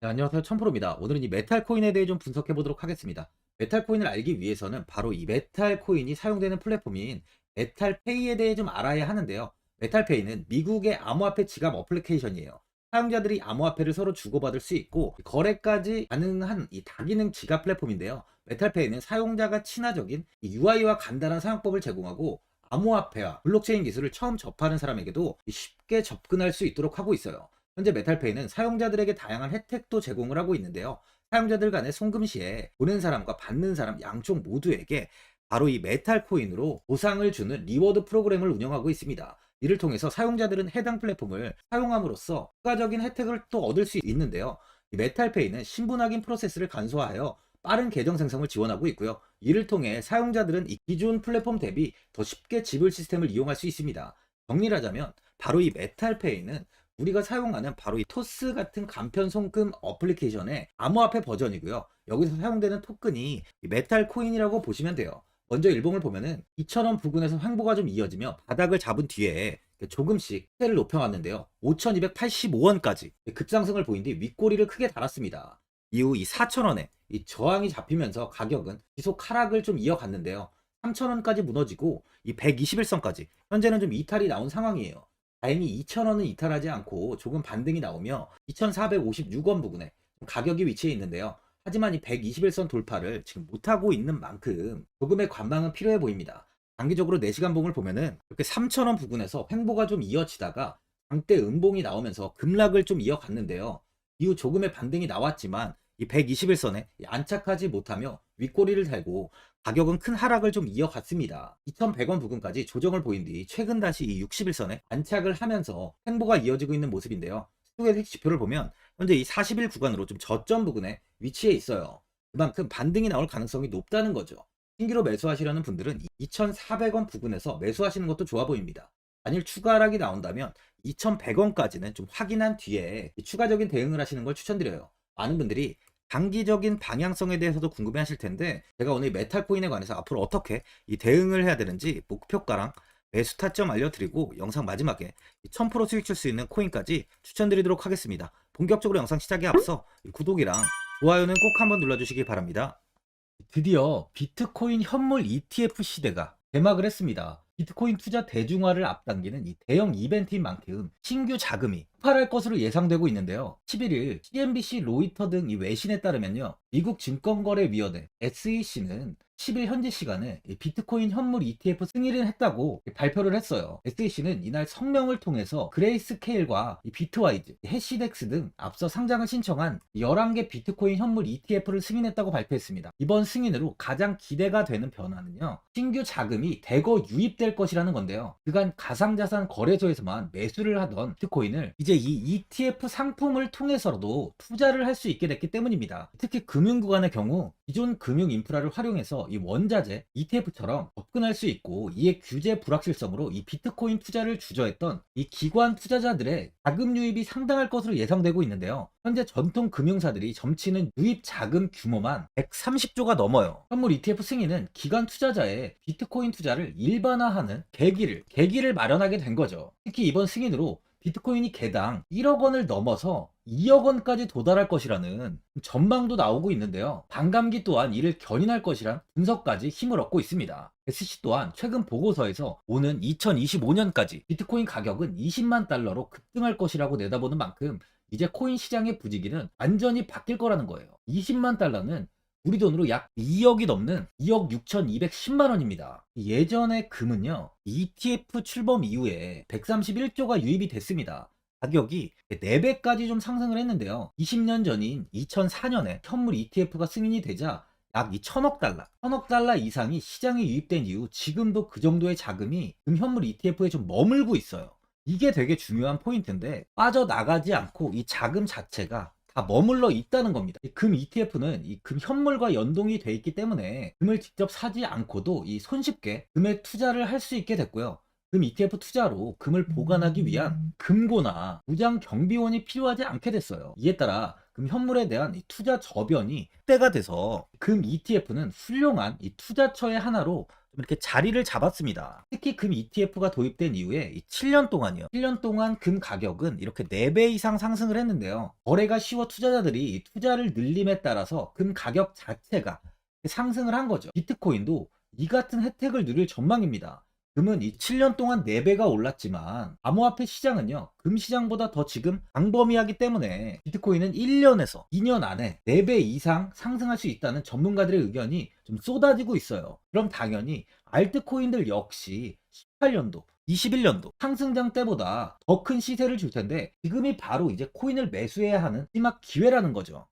네, 안녕하세요. 천프로입니다. 오늘은 이 메탈 코인에 대해 좀 분석해 보도록 하겠습니다. 메탈 코인을 알기 위해서는 바로 이 메탈 코인이 사용되는 플랫폼인 메탈페이에 대해 좀 알아야 하는데요. 메탈페이는 미국의 암호화폐 지갑 어플리케이션이에요. 사용자들이 암호화폐를 서로 주고받을 수 있고 거래까지 가능한 이 다기능 지갑 플랫폼인데요. 메탈페이는 사용자가 친화적인 이 UI와 간단한 사용법을 제공하고 암호화폐와 블록체인 기술을 처음 접하는 사람에게도 쉽게 접근할 수 있도록 하고 있어요. 현재 메탈페이는 사용자들에게 다양한 혜택도 제공을 하고 있는데요. 사용자들 간의 송금 시에 보낸 사람과 받는 사람 양쪽 모두에게 바로 이 메탈 코인으로 보상을 주는 리워드 프로그램을 운영하고 있습니다. 이를 통해서 사용자들은 해당 플랫폼을 사용함으로써 추가적인 혜택을 또 얻을 수 있는데요. 이 메탈페이는 신분 확인 프로세스를 간소화하여 빠른 계정 생성을 지원하고 있고요. 이를 통해 사용자들은 이 기존 플랫폼 대비 더 쉽게 지불 시스템을 이용할 수 있습니다. 정리를 하자면 바로 이 메탈페이는 우리가 사용하는 바로 이 토스 같은 간편 송금 어플리케이션의 암호화폐 버전이고요. 여기서 사용되는 토큰이 이 메탈 코인이라고 보시면 돼요. 먼저 일봉을 보면은 2,000원 부근에서 횡보가 좀 이어지며 바닥을 잡은 뒤에 조금씩 시세를 높여왔는데요. 5,285원까지 급상승을 보인 뒤 윗꼬리를 크게 달았습니다. 이후 이 4,000원에 이 저항이 잡히면서 가격은 지속 하락을 좀 이어갔는데요. 3,000원까지 무너지고 이 121선까지 현재는 좀 이탈이 나온 상황이에요. 다행히 2,000원은 이탈하지 않고 조금 반등이 나오며 2,456원 부근에 가격이 위치해 있는데요. 하지만 이 121선 돌파를 지금 못하고 있는 만큼 조금의 관망은 필요해 보입니다. 단기적으로 4시간 봉을 보면은 이렇게 3,000원 부근에서 횡보가 좀 이어지다가 장대 음봉이 나오면서 급락을 좀 이어갔는데요. 이후 조금의 반등이 나왔지만 이 121선에 안착하지 못하며 윗꼬리를 달고 가격은 큰 하락을 좀 이어갔습니다. 2,100원 부근까지 조정을 보인 뒤 최근 다시 이 61선에 안착을 하면서 횡보가 이어지고 있는 모습인데요. 수급의 지표를 보면 현재 이 40일 구간으로 좀 저점 부근에 위치해 있어요. 그만큼 반등이 나올 가능성이 높다는 거죠. 신규로 매수하시려는 분들은 2,400원 부근에서 매수하시는 것도 좋아 보입니다. 만일 추가 하락이 나온다면 2,100원까지는 좀 확인한 뒤에 추가적인 대응을 하시는 걸 추천드려요. 많은 분들이 장기적인 방향성에 대해서도 궁금해 하실 텐데 제가 오늘 메탈 코인에 관해서 앞으로 어떻게 이 대응을 해야 되는지 목표가랑 매수 타점 알려드리고 영상 마지막에 1000% 수익 줄 수 있는 코인까지 추천드리도록 하겠습니다. 본격적으로 영상 시작에 앞서 구독이랑 좋아요는 꼭 한번 눌러주시기 바랍니다. 드디어 비트코인 현물 ETF 시대가 개막을 했습니다. 비트코인 투자 대중화를 앞당기는 이 대형 이벤트인 만큼 신규 자금이 폭발할 것으로 예상되고 있는데요. 11일 CNBC, 로이터 등 이 외신에 따르면요. 미국 증권거래위원회 SEC는 10일 현지 시간에 비트코인 현물 ETF 승인을 했다고 발표를 했어요. SEC는 이날 성명을 통해서 그레이스케일과 비트와이즈, 해시덱스 등 앞서 상장을 신청한 11개 비트코인 현물 ETF를 승인했다고 발표했습니다. 이번 승인으로 가장 기대가 되는 변화는요. 신규 자금이 대거 유입될 것이라는 건데요. 그간 가상자산 거래소에서만 매수를 하던 비트코인을 이제 이 ETF 상품을 통해서도 투자를 할 수 있게 됐기 때문입니다. 특히 금융구간의 경우 기존 금융 인프라를 활용해서 이 원자재 ETF처럼 접근할 수 있고 이에 규제 불확실성으로 이 비트코인 투자를 주저했던 이 기관 투자자들의 자금 유입이 상당할 것으로 예상되고 있는데요. 현재 전통 금융사들이 점치는 유입 자금 규모만 130조가 넘어요. 현물 ETF 승인은 기관 투자자의 비트코인 투자를 일반화하는 계기를 마련하게 된 거죠. 특히 이번 승인으로 비트코인이 개당 1억 원을 넘어서 2억 원까지 도달할 것이라는 전망도 나오고 있는데요. 반감기 또한 이를 견인할 것이란 분석까지 힘을 얻고 있습니다. SC 또한 최근 보고서에서 오는 2025년까지 비트코인 가격은 20만 달러로 급등할 것이라고 내다보는 만큼 이제 코인 시장의 부지기는 완전히 바뀔 거라는 거예요. 20만 달러는 우리 돈으로 약 2억이 넘는 2억 6,210만 원입니다. 예전의 금은요, ETF 출범 이후에 131조가 유입이 됐습니다. 가격이 4배까지 좀 상승을 했는데요. 20년 전인 2004년에 현물 ETF가 승인이 되자 약 2천억 달러, 1천억 달러 이상이 시장에 유입된 이후 지금도 그 정도의 자금이 금현물 ETF에 좀 머물고 있어요. 이게 되게 중요한 포인트인데 빠져나가지 않고 이 자금 자체가 다 머물러 있다는 겁니다. 금 ETF는 이 금 현물과 연동이 돼 있기 때문에 금을 직접 사지 않고도 이 손쉽게 금에 투자를 할 수 있게 됐고요. 금 ETF 투자로 금을 보관하기 위한 금고나 무장 경비원이 필요하지 않게 됐어요. 이에 따라 금 현물에 대한 이 투자 저변이 확대가 돼서 금 ETF는 훌륭한 이 투자처의 하나로 이렇게 자리를 잡았습니다. 특히 금 ETF가 도입된 이후에 이 7년 동안이요. 7년 동안 금 가격은 이렇게 4배 이상 상승을 했는데요. 거래가 쉬워 투자자들이 이 투자를 늘림에 따라서 금 가격 자체가 상승을 한 거죠. 비트코인도 이 같은 혜택을 누릴 전망입니다. 금은 이 7년 동안 4배가 올랐지만 암호화폐 시장은요, 금 시장보다 더 지금 광범위하기 때문에 비트코인은 1년에서 2년 안에 4배 이상 상승할 수 있다는 전문가들의 의견이 좀 쏟아지고 있어요. 그럼 당연히 알트코인들 역시 18년도 21년도 상승장 때보다 더 큰 시세를 줄 텐데, 지금이 바로 이제 코인을 매수해야 하는 마지막 기회라는 거죠.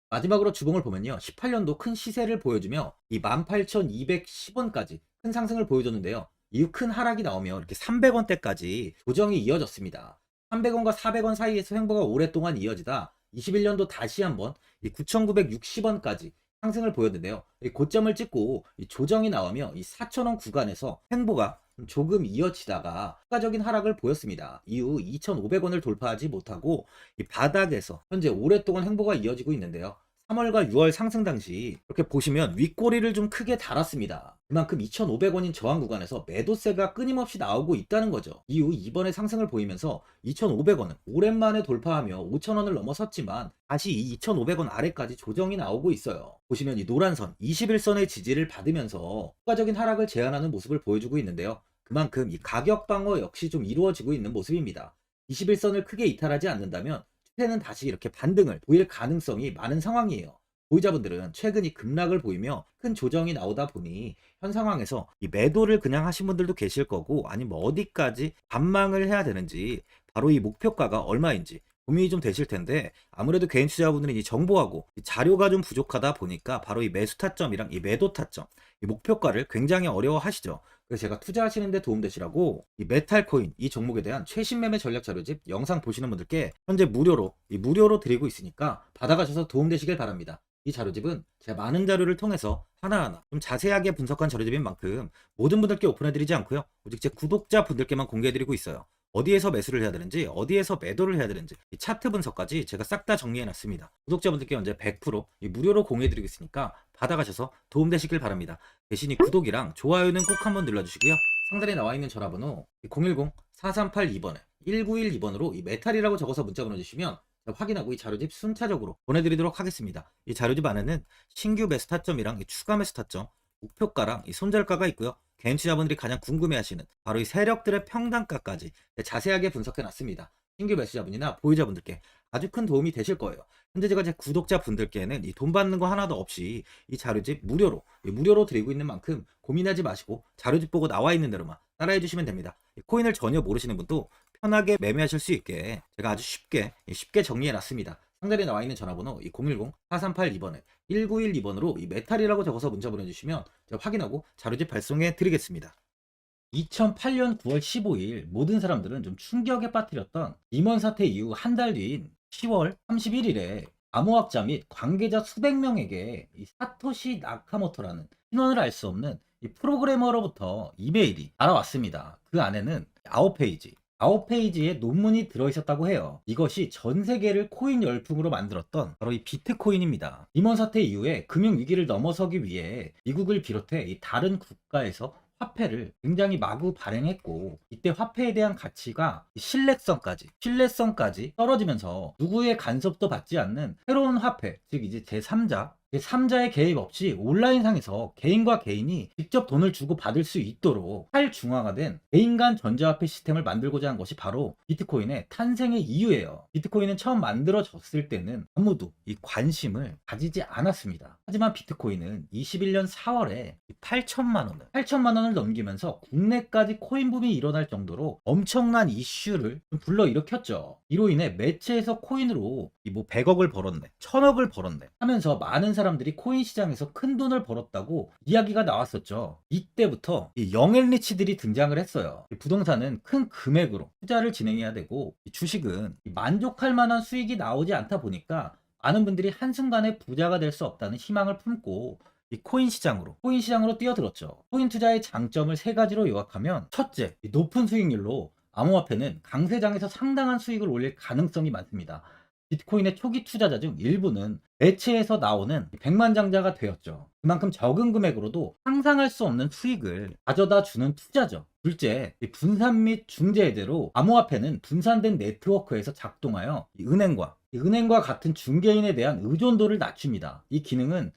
마지막으로 주봉을 보면요, 18년도 큰 시세를 보여주며 이 18,210원까지 큰 상승을 보여줬는데요, 이후 큰 하락이 나오며 이렇게 300원대까지 조정이 이어졌습니다. 300원과 400원 사이에서 횡보가 오랫동안 이어지다 21년도 다시 한번 9,960원까지 상승을 보였는데요, 이 고점을 찍고 이 조정이 나오며 이 4,000원 구간에서 횡보가 조금 이어지다가 추가적인 하락을 보였습니다. 이후 2,500원을 돌파하지 못하고 이 바닥에서 현재 오랫동안 횡보가 이어지고 있는데요, 3월과 6월 상승 당시 이렇게 보시면 윗꼬리를 좀 크게 달았습니다. 그만큼 2,500원인 저항 구간에서 매도세가 끊임없이 나오고 있다는 거죠. 이후 이번에 상승을 보이면서 2,500원은 오랜만에 돌파하며 5,000원을 넘어섰지만 다시 이 2,500원 아래까지 조정이 나오고 있어요. 보시면 이 노란선 21선의 지지를 받으면서 추가적인 하락을 제한하는 모습을 보여주고 있는데요, 그만큼 이 가격 방어 역시 좀 이루어지고 있는 모습입니다. 21선을 크게 이탈하지 않는다면 추세는 다시 이렇게 반등을 보일 가능성이 많은 상황이에요. 보유자분들은 최근 이 급락을 보이며 큰 조정이 나오다 보니 현 상황에서 이 매도를 그냥 하신 분들도 계실 거고, 아니면 뭐 어디까지 관망을 해야 되는지, 바로 이 목표가가 얼마인지 고민이 좀 되실 텐데, 아무래도 개인 투자자분들은 이 정보하고 이 자료가 좀 부족하다 보니까 바로 이 매수 타점이랑 이 매도 타점, 이 목표가를 굉장히 어려워하시죠. 그래서 제가 투자하시는데 도움되시라고 이 메탈코인 이 종목에 대한 최신 매매 전략 자료집 영상 보시는 분들께 현재 무료로 드리고 있으니까 받아가셔서 도움되시길 바랍니다. 이 자료집은 제가 많은 자료를 통해서 하나하나 좀 자세하게 분석한 자료집인 만큼 모든 분들께 오픈해드리지 않고요, 오직 제 구독자분들께만 공개해드리고 있어요. 어디에서 매수를 해야 되는지, 어디에서 매도를 해야 되는지, 이 차트 분석까지 제가 싹 다 정리해놨습니다. 구독자분들께 현재 100% 무료로 공유해드리고 있으니까 받아가셔서 도움되시길 바랍니다. 대신 이 구독이랑 좋아요는 꼭 한번 눌러주시고요, 상단에 나와있는 전화번호 010-4382번에 1912번으로 이 메탈이라고 적어서 문자 보내주시면 확인하고 이 자료집 순차적으로 보내드리도록 하겠습니다. 이 자료집 안에는 신규 매수 타점이랑 이 추가 매수 타점, 목표가랑 이 손절가가 있고요, 개인 투자분들이 가장 궁금해하시는 바로 이 세력들의 평단가까지 자세하게 분석해 놨습니다. 신규 매수자분이나 보유자분들께 아주 큰 도움이 되실 거예요. 현재 제가 제 구독자분들께는 이 돈 받는 거 하나도 없이 이 자료집 무료로 드리고 있는 만큼 고민하지 마시고 자료집 보고 나와 있는 대로만 따라해 주시면 됩니다. 코인을 전혀 모르시는 분도 편하게 매매하실 수 있게 제가 아주 쉽게 정리해 놨습니다. 상단에 나와 있는 전화번호 010-4382번에 1912번으로 이 메탈이라고 적어서 문자 보내주시면 제가 확인하고 자료집 발송해 드리겠습니다. 2008년 9월 15일 모든 사람들은 좀 충격에 빠뜨렸던 리먼 사태 이후 한 달 뒤인 10월 31일에 암호학자 및 관계자 수백 명에게 이 사토시 나카모토라는 신원을 알 수 없는 이 프로그래머로부터 이메일이 날아왔습니다. 그 안에는 9페이지의 논문이 들어있었다고 해요. 이것이 전 세계를 코인 열풍으로 만들었던 바로 이 비트코인입니다. 리먼 사태 이후에 금융위기를 넘어서기 위해 미국을 비롯해 이 다른 국가에서 화폐를 굉장히 마구 발행했고, 이때 화폐에 대한 가치가 신뢰성까지 떨어지면서 누구의 간섭도 받지 않는 새로운 화폐, 즉 이제 제3자의 개입 없이 온라인상에서 개인과 개인이 직접 돈을 주고 받을 수 있도록 탈중앙화된 개인 간 전자화폐 시스템을 만들고자 한 것이 바로 비트코인의 탄생의 이유예요. 비트코인은 처음 만들어졌을 때는 아무도 이 관심을 가지지 않았습니다. 하지만 비트코인은 21년 4월에 8천만 원을 넘기면서 국내까지 코인 붐이 일어날 정도로 엄청난 이슈를 불러일으켰죠. 이로 인해 매체에서 코인으로 100억을 벌었네, 1000억을 벌었네 하면서 많은 사람들이 코인 시장에서 큰 돈을 벌었다고 이야기가 나왔었죠. 이때부터 이 영앤리치들이 등장을 했어요. 부동산은 큰 금액으로 투자를 진행해야 되고, 주식은 만족할 만한 수익이 나오지 않다 보니까 많은 분들이 한순간에 부자가 될 수 없다는 희망을 품고 이 코인 시장으로 뛰어들었죠. 코인 투자의 장점을 3가지로 요약하면, 첫째, 높은 수익률로 암호화폐는 강세장에서 상당한 수익을 올릴 가능성이 많습니다. 비트코인의 초기 투자자 중 일부는 매체에서 나오는 백만장자가 되었죠. 그만큼 적은 금액으로도 상상할 수 없는 수익을 가져다 주는 투자죠. 둘째, 이 분산 및 중재제로 암호화폐는 분산된 네트워크에서 작동하여 이 은행과 같은 중개인에 대한 의존도를 낮춥니다. 이 기능은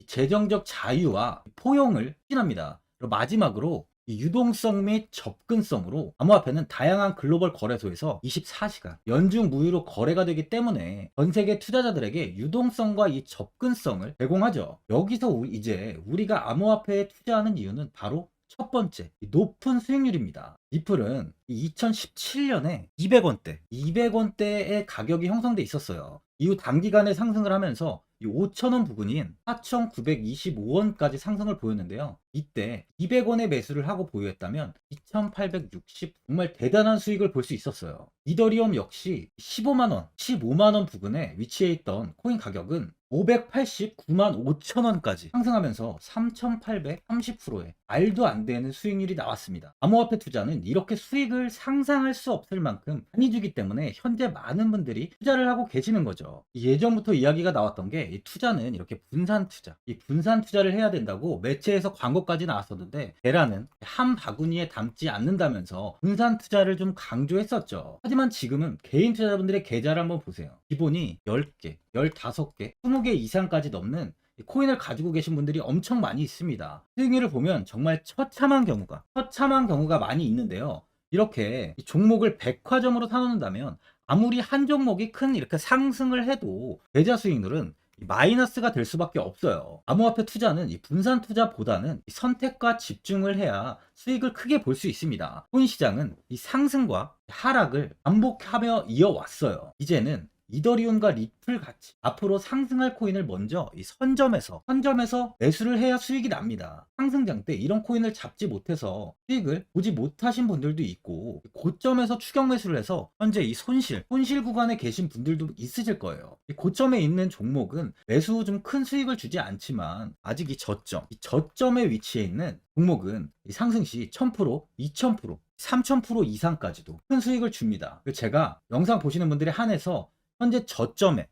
재정적 자유와 포용을 추진합니다. 그리고 마지막으로 이 유동성 및 접근성으로 암호화폐는 다양한 글로벌 거래소에서 24시간 연중 무휴로 거래가 되기 때문에 전 세계 투자자들에게 유동성과 이 접근성을 제공하죠. 여기서 이제 우리가 암호화폐에 투자하는 이유는 바로 첫 번째, 이 높은 수익률입니다. 리플은 2017년에 200원대의 가격이 형성돼 있었어요. 이후 단기간에 상승을 하면서 이 5,000원 부근인 4,925원까지 상승을 보였는데요. 이때 200원의 매수를 하고 보유했다면 2,860 정말 대단한 수익을 볼 수 있었어요. 이더리움 역시 15만원 부근에 위치해 있던 코인 가격은 589만 5천원까지 상승하면서 3,830%의 말도 안 되는 수익률이 나왔습니다. 암호화폐 투자는 이렇게 수익을 상상할 수 없을 만큼 많이 주기 때문에 현재 많은 분들이 투자를 하고 계시는 거죠. 예전부터 이야기가 나왔던 게 이 투자는 이렇게 이 분산 투자를 해야 된다고 매체에서 광고까지 나왔었는데 테라는 한 바구니에 담지 않는다면서 분산 투자를 좀 강조했었죠. 하지만 지금은 개인 투자자분들의 계좌를 한번 보세요. 기본이 10개, 15개, 20개 이상까지 넘는 코인을 가지고 계신 분들이 엄청 많이 있습니다. 수익률을 보면 정말 처참한 경우가 많이 있는데요. 이렇게 종목을 백화점으로 사놓는다면 아무리 한 종목이 큰 이렇게 상승을 해도 계좌 수익률은 마이너스가 될 수밖에 없어요. 암호화폐 투자는 이 분산 투자보다는 이 선택과 집중을 해야 수익을 크게 볼 수 있습니다. 코인 시장은 이 상승과 하락을 반복하며 이어왔어요. 이제는 이더리움과 리플 같이 앞으로 상승할 코인을 먼저 이 선점에서 매수를 해야 수익이 납니다. 상승장 때 이런 코인을 잡지 못해서 수익을 보지 못하신 분들도 있고, 고점에서 추격 매수를 해서 현재 이 손실 구간에 계신 분들도 있으실 거예요. 이 고점에 있는 종목은 매수 후 좀 큰 수익을 주지 않지만 아직 이 저점에 위치해 있는 종목은 이 상승 시 1000%, 2000%, 3000% 이상까지도 큰 수익을 줍니다. 제가 영상 보시는 분들에 한해서 현재 저점에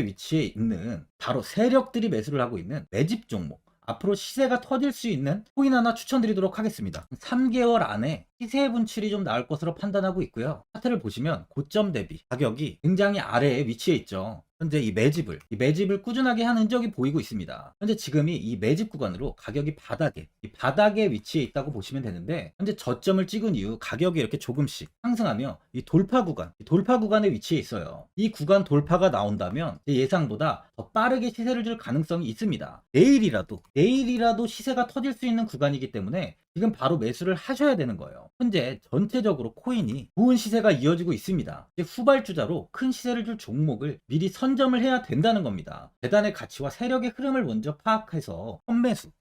위치해 있는 바로 세력들이 매수를 하고 있는 매집 종목, 앞으로 시세가 터질 수 있는 코인 하나 추천드리도록 하겠습니다. 3개월 안에 시세 분출이 좀 나올 것으로 판단하고 있고요. 차트를 보시면 고점 대비 가격이 굉장히 아래에 위치해 있죠. 현재 이 매집을 꾸준하게 한 흔적이 보이고 있습니다. 현재 지금이 이 매집 구간으로 가격이 바닥에 위치해 있다고 보시면 되는데, 현재 저점을 찍은 이후 가격이 이렇게 조금씩 상승하며 이 돌파 구간에 위치해 있어요. 이 구간 돌파가 나온다면 제 예상보다 더 빠르게 시세를 줄 가능성이 있습니다. 내일이라도 시세가 터질 수 있는 구간이기 때문에 지금 바로 매수를 하셔야 되는 거예요. 현재 전체적으로 코인이 좋은 시세가 이어지고 있습니다. 이제 후발주자로 큰 시세를 줄 종목을 미리 선점을 해야 된다는 겁니다. 재단의 가치와 세력의 흐름을 먼저 파악해서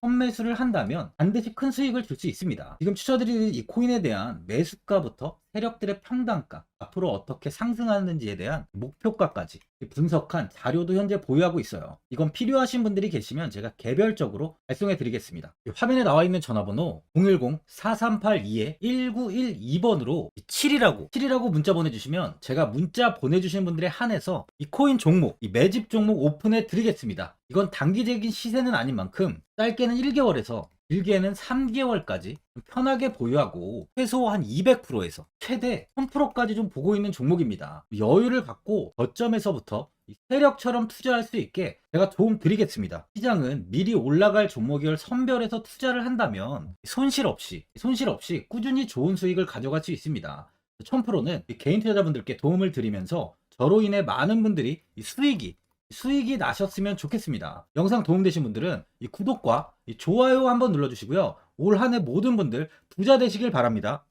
선매수를 한다면 반드시 큰 수익을 줄 수 있습니다. 지금 추천드리는 이 코인에 대한 매수가부터 세력들의 평단가, 앞으로 어떻게 상승하는지에 대한 목표가까지 분석한 자료도 현재 보유하고 있어요. 이건 필요하신 분들이 계시면 제가 개별적으로 발송해 드리겠습니다. 화면에 나와 있는 전화번호 010-4382-1912번으로 7이라고 문자 보내주시면 제가 문자 보내주신 분들에 한해서 이 코인 종목, 이 매집 종목 오픈해 드리겠습니다. 이건 단기적인 시세는 아닌 만큼 짧게는 1개월에서 길게는 3개월까지 편하게 보유하고 최소 한 200%에서 최대 1000%까지 좀 보고 있는 종목입니다. 여유를 갖고 저점에서부터 세력처럼 투자할 수 있게 제가 도움 드리겠습니다. 시장은 미리 올라갈 종목을 선별해서 투자를 한다면 손실 없이 꾸준히 좋은 수익을 가져갈 수 있습니다. 1000%는 개인 투자자분들께 도움을 드리면서 저로 인해 많은 분들이 수익이 나셨으면 좋겠습니다. 영상 도움되신 분들은 이 구독과 이 좋아요 한번 눌러주시고요. 올 한 해 모든 분들 부자 되시길 바랍니다.